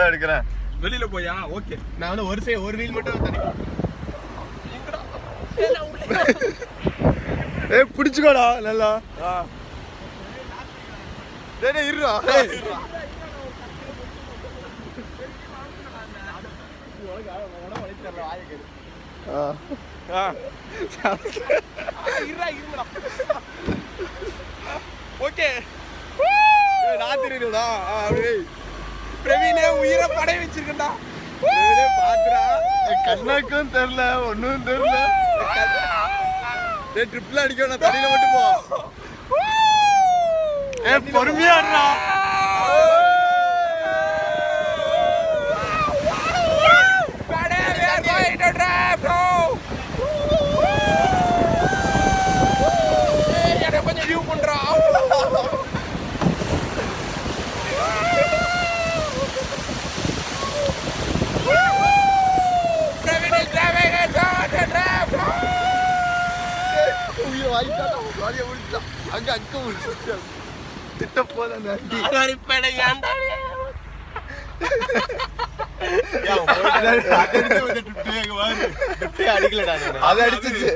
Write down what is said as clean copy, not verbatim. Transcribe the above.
எடுக்கிறேன். வெளியில போயா? ஓகே. நான் வந்து ஒரு வீல் மட்டும் தனி. ஏய் பிடிச்சுக்கோடா நல்லா. டேய் இருடா. ஓகே. நான் தெரியுடா. பிரவீனே உயிரை படைய வச்சிருக்கேன்டா. பாத்துடா. கண்ணாக்கும் தெரியல, ஒன்னும் தெரியல. டேய் ட்ரிப்ல அடிக்கணும், தண்ணியில மட்டும் போ. ஏய் பொறுமையா இருடா. அங்க அங்க முடிச்சு திட்ட போல அடிக்கலடா. அதை அடிச்சிச்சு.